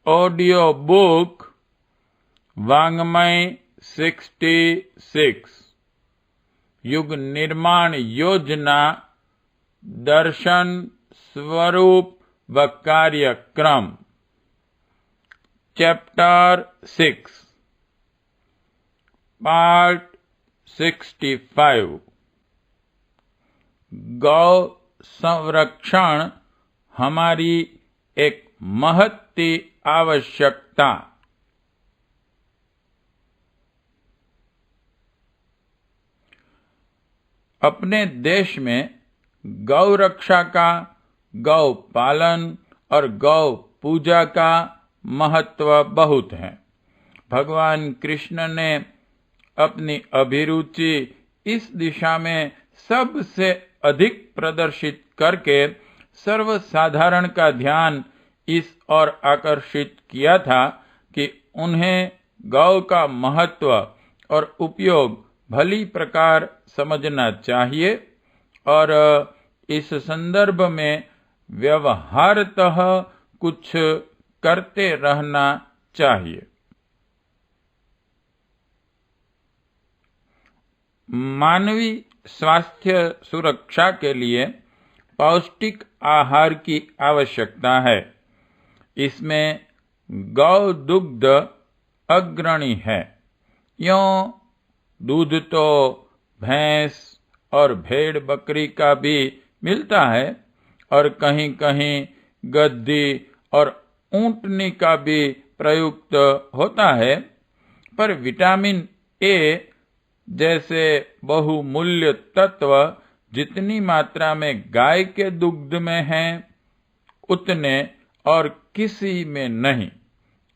Audio book वाङ्मय 66 युग निर्माण योजना दर्शन स्वरूप व कार्यक्रम चैप्टर 6 पार्ट 65 गौ संरक्षण हमारी एक महती आवश्यकता। अपने देश में गौ रक्षा का, गौ पालन और गौ पूजा का महत्व बहुत है। भगवान कृष्ण ने अपनी अभिरुचि इस दिशा में सबसे अधिक प्रदर्शित करके सर्वसाधारण का ध्यान इस ओर आकर्षित किया था कि उन्हें गौ का महत्व और उपयोग भली प्रकार समझना चाहिए और इस संदर्भ में व्यवहारतः कुछ करते रहना चाहिए। मानवीय स्वास्थ्य सुरक्षा के लिए पौष्टिक आहार की आवश्यकता है। इसमें गौ दुग्ध अग्रणी है। यों दूध तो भैंस और भेड़ बकरी का भी मिलता है और कहीं कहीं गद्दी और ऊंटनी का भी प्रयुक्त होता है, पर विटामिन ए जैसे बहुमूल्य तत्व जितनी मात्रा में गाय के दुग्ध में हैं, उतने और किसी में नहीं।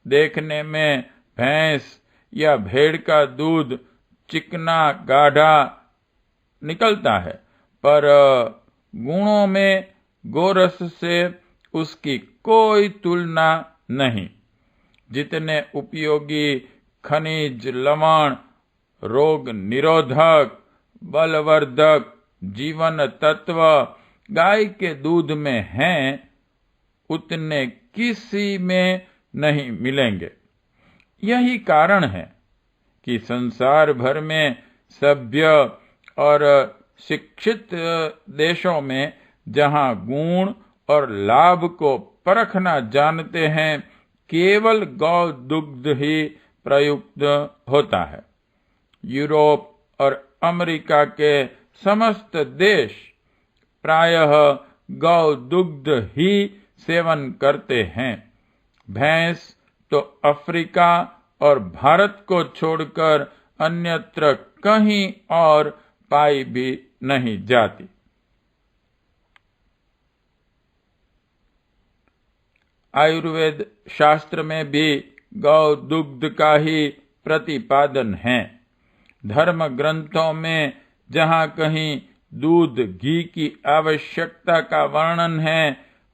देखने में भैंस या भेड़ का दूध चिकना गाढ़ा निकलता है, पर गुणों में गोरस से उसकी कोई तुलना नहीं। जितने उपयोगी खनिज, लवण, रोग निरोधक, बलवर्धक जीवन तत्व गाय के दूध में हैं, उतने किसी में नहीं मिलेंगे। यही कारण है कि संसार भर में सभ्य और शिक्षित देशों में जहां गुण और लाभ को परखना जानते हैं, केवल गौ दुग्ध ही प्रयुक्त होता है। यूरोप और अमेरिका के समस्त देश प्रायः गौ दुग्ध ही सेवन करते हैं। भैंस तो अफ्रीका और भारत को छोड़कर अन्यत्र कहीं और पाई भी नहीं जाती। आयुर्वेद शास्त्र में भी गौ दुग्ध का ही प्रतिपादन है। धर्म ग्रंथों में जहाँ कहीं दूध घी की आवश्यकता का वर्णन है,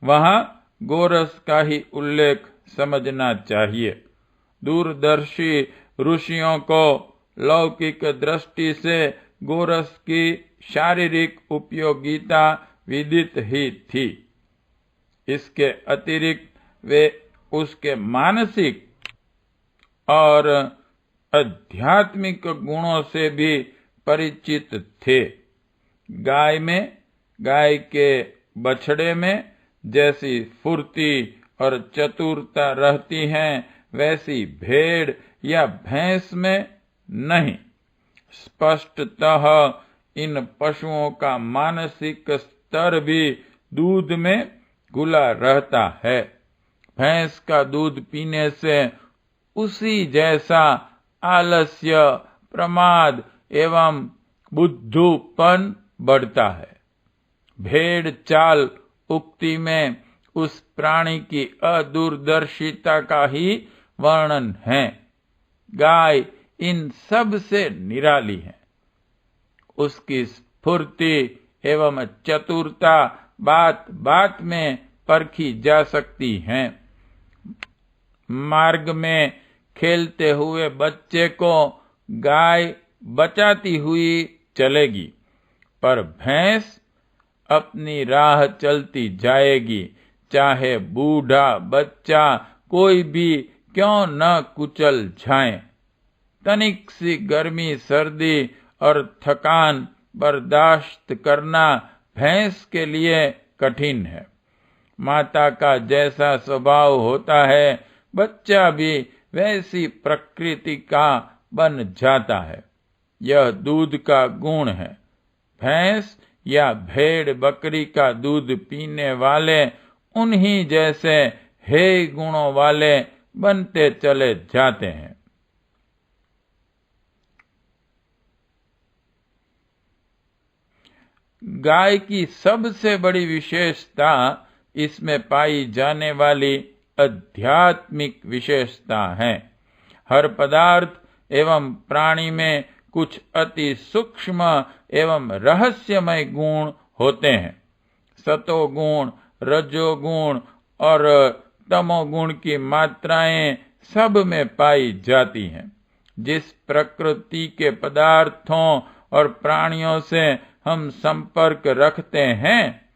वहाँ गोरस का ही उल्लेख समझना चाहिए। दूरदर्शी ऋषियों को लौकिक दृष्टि से गोरस की शारीरिक उपयोगिता विदित ही थी। इसके अतिरिक्त वे उसके मानसिक और आध्यात्मिक गुणों से भी परिचित थे। गाय में, गाय के बछड़े में जैसी फुर्ती और चतुरता रहती है, वैसी भेड़ या भैंस में नहीं। स्पष्टतः इन पशुओं का मानसिक स्तर भी दूध में घुला रहता है। भैंस का दूध पीने से उसी जैसा आलस्य, प्रमाद एवं बुद्धूपन बढ़ता है। भेड़ चाल उक्ति में उस प्राणी की अदूरदर्शिता का ही वर्णन है। गाय इन सब से निराली है। उसकी स्फूर्ति एवं चतुरता बात बात में परखी जा सकती है। मार्ग में खेलते हुए बच्चे को गाय बचाती हुई चलेगी, पर भैंस अपनी राह चलती जाएगी, चाहे बूढ़ा बच्चा कोई भी क्यों न कुचल जाए। तनिक सी गर्मी, सर्दी और थकान बर्दाश्त करना भैंस के लिए कठिन है। माता का जैसा स्वभाव होता है, बच्चा भी वैसी प्रकृति का बन जाता है। यह दूध का गुण है। भैंस या भेड़ बकरी का दूध पीने वाले उन्हीं जैसे हे गुणों वाले बनते चले जाते हैं। गाय की सबसे बड़ी विशेषता इसमें पाई जाने वाली आध्यात्मिक विशेषता है। हर पदार्थ एवं प्राणी में कुछ अति सूक्ष्म एवं रहस्यमय गुण होते हैं। सतोगुण, रजोगुण और तमोगुण की मात्राएं सब में पाई जाती हैं। जिस प्रकृति के पदार्थों और प्राणियों से हम संपर्क रखते हैं,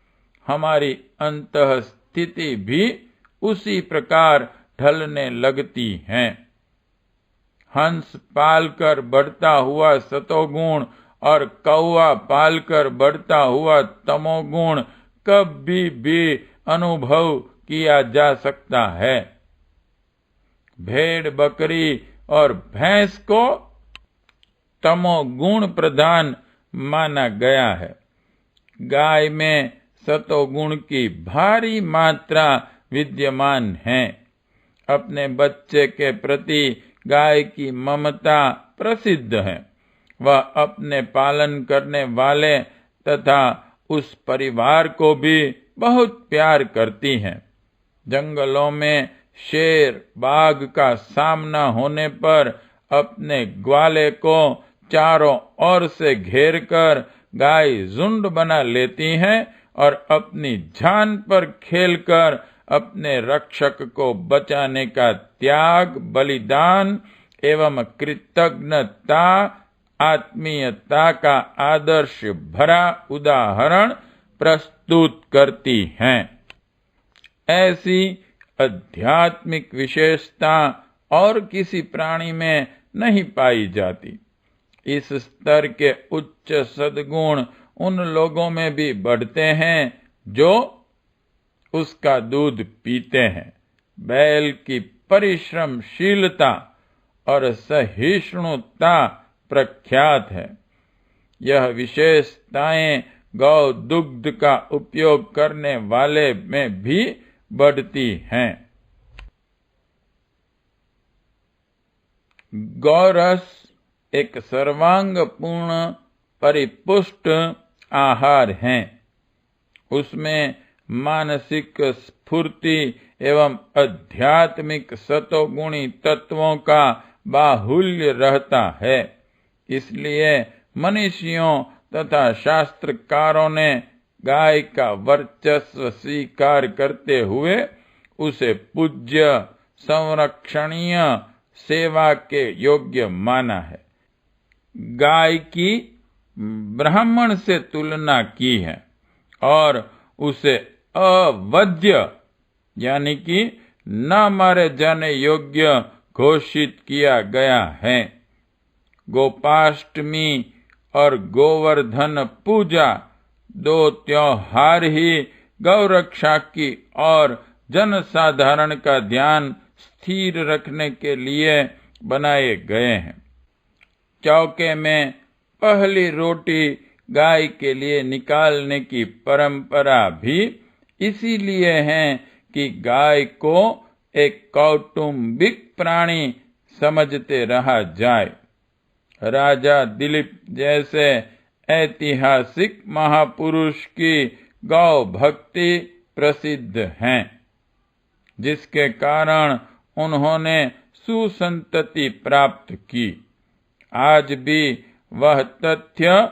हमारी अंतः स्थिति भी उसी प्रकार ढलने लगती है। हंस पालकर बढ़ता हुआ सतोगुण और कौवा पालकर बढ़ता हुआ तमोगुण कभी भी अनुभव किया जा सकता है। भेड़ बकरी और भैंस को तमोगुण प्रधान माना गया है। गाय में सतोगुण की भारी मात्रा विद्यमान है। अपने बच्चे के प्रति गाय की ममता प्रसिद्ध है। वह अपने पालन करने वाले तथा उस परिवार को भी बहुत प्यार करती है। जंगलों में शेर बाघ का सामना होने पर अपने ग्वाले को चारों ओर से घेरकर गाय झुंड बना लेती है और अपनी जान पर खेलकर अपने रक्षक को बचाने का त्याग, बलिदान एवं कृतज्ञता, आत्मीयता का आदर्श भरा उदाहरण प्रस्तुत करती हैं। ऐसी आध्यात्मिक विशेषता और किसी प्राणी में नहीं पाई जाती। इस स्तर के उच्च सद्गुण उन लोगों में भी बढ़ते हैं जो उसका दूध पीते हैं। बैल की परिश्रमशीलता और सहिष्णुता प्रख्यात है। यह विशेषताएं गौ दुग्ध का उपयोग करने वाले में भी बढ़ती हैं। गौरस एक सर्वांगपूर्ण परिपुष्ट आहार है। उसमें मानसिक स्फूर्ति एवं आध्यात्मिक सतोगुणी तत्वों का बाहुल्य रहता है। इसलिए मनीषियों तथा शास्त्रकारों ने गाय का वर्चस्व स्वीकार करते हुए उसे पूज्य, संरक्षणीय, सेवा के योग्य माना है। गाय की ब्राह्मण से तुलना की है और उसे अवध्य यानी कि न मारे जाने योग्य घोषित किया गया है। गोपाष्टमी और गोवर्धन पूजा दो त्योहार ही गौरक्षा की और जनसाधारण का ध्यान स्थिर रखने के लिए बनाए गए हैं। चौके में पहली रोटी गाय के लिए निकालने की परंपरा भी इसीलिए है कि गाय को एक कौटुंबिक प्राणी समझते रहा जाए। राजा दिलीप जैसे ऐतिहासिक महापुरुष की गौ भक्ति प्रसिद्ध है, जिसके कारण उन्होंने सुसंतति प्राप्त की। आज भी वह तथ्य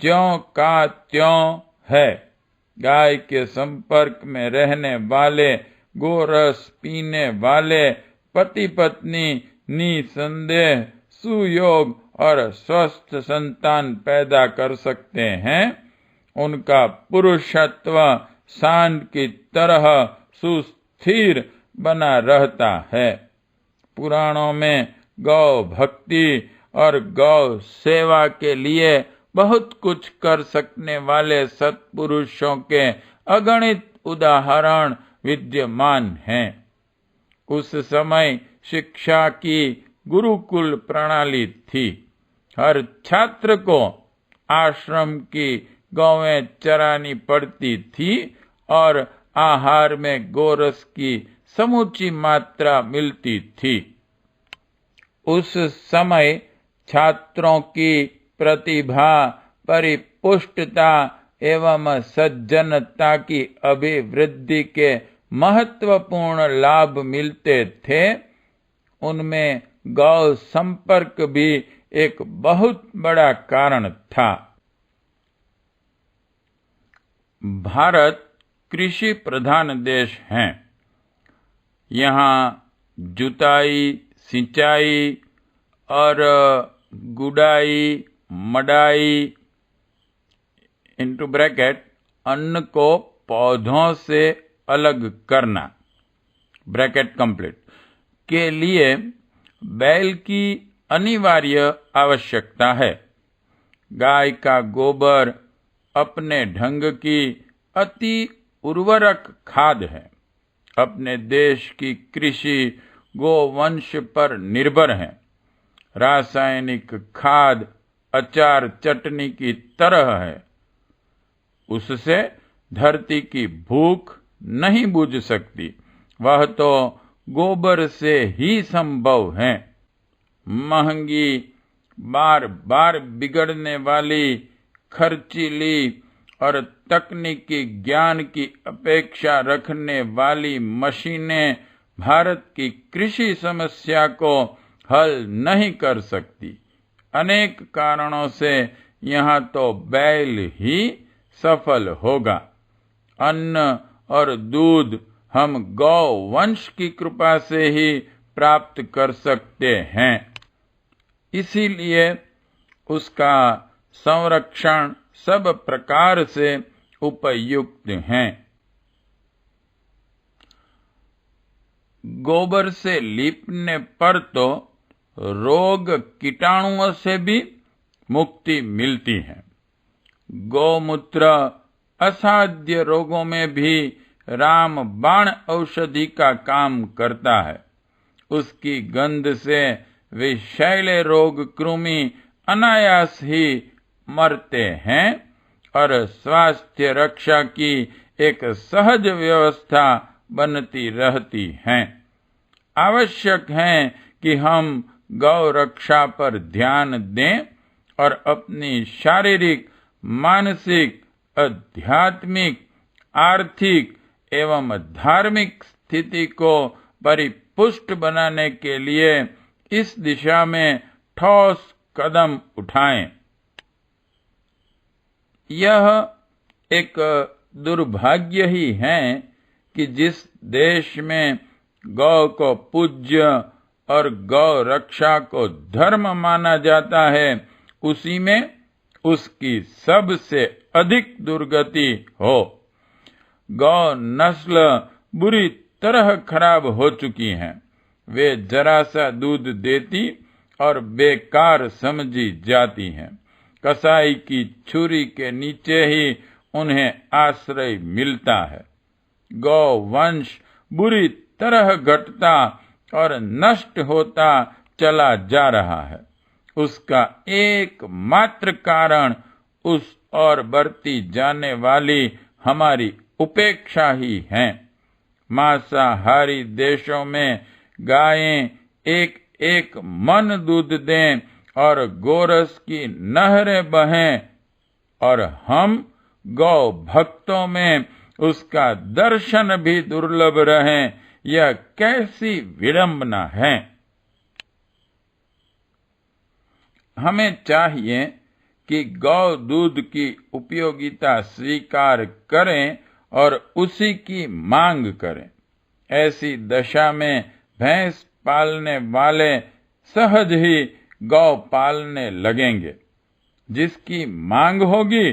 ज्यों का त्यों है। गाय के संपर्क में रहने वाले, गोरस पीने वाले पति पत्नी निसंदेह सुयोग और स्वस्थ संतान पैदा कर सकते हैं। उनका पुरुषत्व सांड की तरह सुस्थिर बना रहता है। पुराणों में गौ भक्ति और गौ सेवा के लिए बहुत कुछ कर सकने वाले सत्पुरुषों के अगणित उदाहरण विद्यमान हैं। उस समय शिक्षा की गुरुकुल प्रणाली थी। हर छात्र को आश्रम की गौएं चरानी पड़ती थी और आहार में गोरस की समूची मात्रा मिलती थी। उस समय छात्रों की प्रतिभा, परिपुष्टता एवं सज्जनता की अभिवृद्धि के महत्वपूर्ण लाभ मिलते थे। उनमें गौ संपर्क भी एक बहुत बड़ा कारण था। भारत कृषि प्रधान देश है। यहाँ जुताई, सिंचाई और गुड़ाई, मड़ाई इनटू ब्रैकेट अन्न को पौधों से अलग करना ब्रैकेट कंप्लीट के लिए बैल की अनिवार्य आवश्यकता है। गाय का गोबर अपने ढंग की अति उर्वरक खाद है। अपने देश की कृषि गोवंश पर निर्भर है। रासायनिक खाद अचार चटनी की तरह है। उससे धरती की भूख नहीं बुझ सकती। वह तो गोबर से ही संभव है। महंगी, बार बार बिगड़ने वाली, खर्चीली और तकनीकी ज्ञान की अपेक्षा रखने वाली मशीनें भारत की कृषि समस्या को हल नहीं कर सकती। अनेक कारणों से यहाँ तो बैल ही सफल होगा। अन्न और दूध हम गौ वंश की कृपा से ही प्राप्त कर सकते हैं। इसीलिए उसका संरक्षण सब प्रकार से उपयुक्त है। गोबर से लीपने पर तो रोग कीटाणुओं से भी मुक्ति मिलती है। गौमूत्र असाध्य रोगों में भी रामबाण औषधि का काम करता है। उसकी गंध से विषैले रोग कृमि अनायास ही मरते हैं और स्वास्थ्य रक्षा की एक सहज व्यवस्था बनती रहती है। आवश्यक है कि हम गौ रक्षा पर ध्यान दें और अपनी शारीरिक, मानसिक, आध्यात्मिक, आर्थिक एवं धार्मिक स्थिति को परिपुष्ट बनाने के लिए इस दिशा में ठोस कदम उठाएं। यह एक दुर्भाग्य ही है कि जिस देश में गौ को पूज्य और गौ रक्षा को धर्म माना जाता है, उसी में उसकी सबसे अधिक दुर्गति हो। गौ नस्ल बुरी तरह खराब हो चुकी हैं। वे जरा सा दूध देती और बेकार समझी जाती हैं। कसाई की छुरी के नीचे ही उन्हें आश्रय मिलता है। गौ वंश बुरी तरह घटता और नष्ट होता चला जा रहा है। उसका एकमात्र कारण उस और बढ़ती जाने वाली हमारी उपेक्षा ही है। मांसाहारी देशों में गायें एक एक मन दूध दें और गोरस की नहरें बहें, और हम गौ भक्तों में उसका दर्शन भी दुर्लभ रहें, यह कैसी विडंबना है। हमें चाहिए कि गौ दूध की उपयोगिता स्वीकार करें और उसी की मांग करें। ऐसी दशा में भैंस पालने वाले सहज ही गौ पालने लगेंगे। जिसकी मांग होगी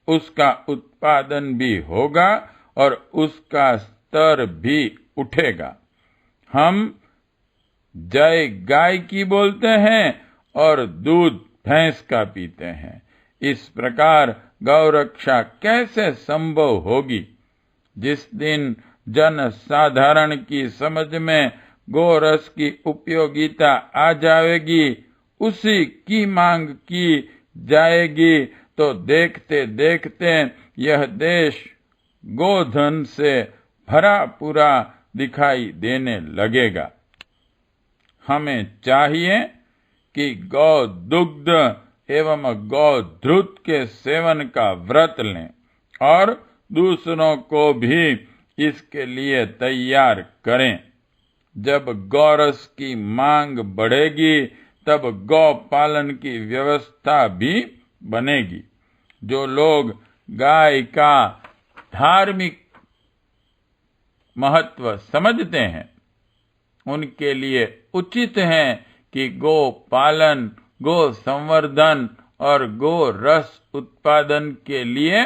उसका उत्पादन भी होगा और उसका स्तर भी उठेगा। हम जय गाय की बोलते हैं और दूध भैंस का पीते हैं। इस प्रकार गौरक्षा कैसे संभव होगी? जिस दिन जन साधारण की समझ में गोरस की उपयोगिता आ जाएगी, उसी की मांग की जाएगी, तो देखते देखते यह देश गोधन से भरा पूरा दिखाई देने लगेगा। हमें चाहिए कि गौ दुग्ध एवं गौ धृत के सेवन का व्रत लें और दूसरों को भी इसके लिए तैयार करें। जब गौरस की मांग बढ़ेगी, तब गौ पालन की व्यवस्था भी बनेगी। जो लोग गाय का धार्मिक महत्व समझते हैं, उनके लिए उचित है कि गो पालन, गो संवर्धन और गो रस उत्पादन के लिए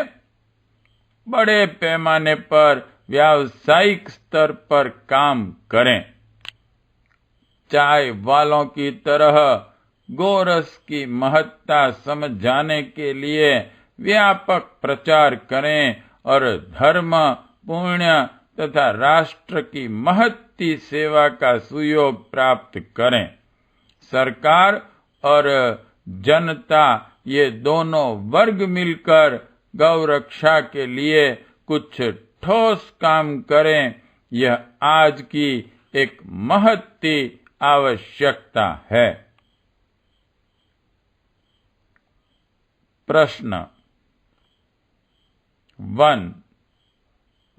बड़े पैमाने पर व्यावसायिक स्तर पर काम करें। चाय वालों की तरह गोरस की महत्ता समझाने के लिए व्यापक प्रचार करें और धर्म, पुण्य तथा राष्ट्र की महत्ती सेवा का सुयोग प्राप्त करें। सरकार और जनता ये दोनों वर्ग मिलकर गौ रक्षा के लिए कुछ ठोस काम करें। यह आज की एक महत्ती आवश्यकता है। प्रश्न 1.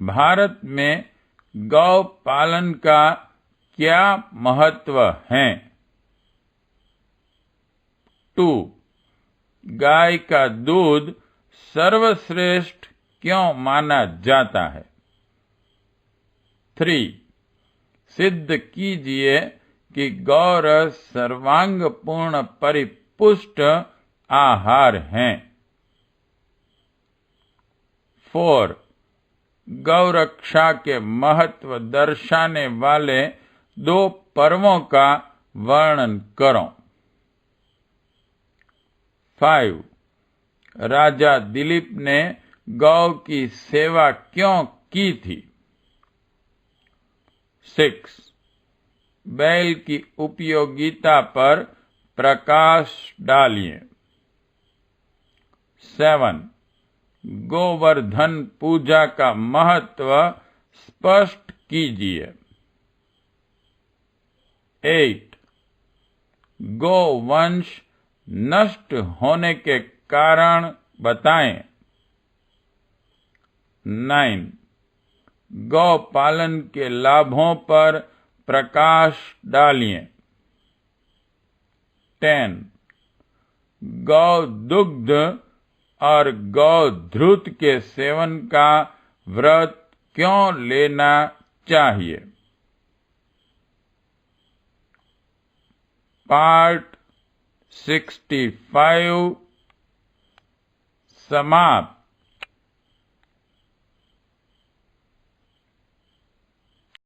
भारत में गौ पालन का क्या महत्व है? 2. गाय का दूध सर्वश्रेष्ठ क्यों माना जाता है? 3. सिद्ध कीजिए कि गौरस सर्वांगपूर्ण परिपुष्ट आहार हैं। 4. गौरक्षा के महत्व दर्शाने वाले 2 पर्वों का वर्णन करो। 5. राजा दिलीप ने गौ की सेवा क्यों की थी? 6. बैल की उपयोगिता पर प्रकाश डालिए। 7. गोवर्धन पूजा का महत्व स्पष्ट कीजिए। 8. गोवंश नष्ट होने के कारण बताएं। 9. गौ पालन के लाभों पर प्रकाश डालिए। 10. गौ दुग्ध और गौ धृत के सेवन का व्रत क्यों लेना चाहिए? पार्ट 65 समाप्त।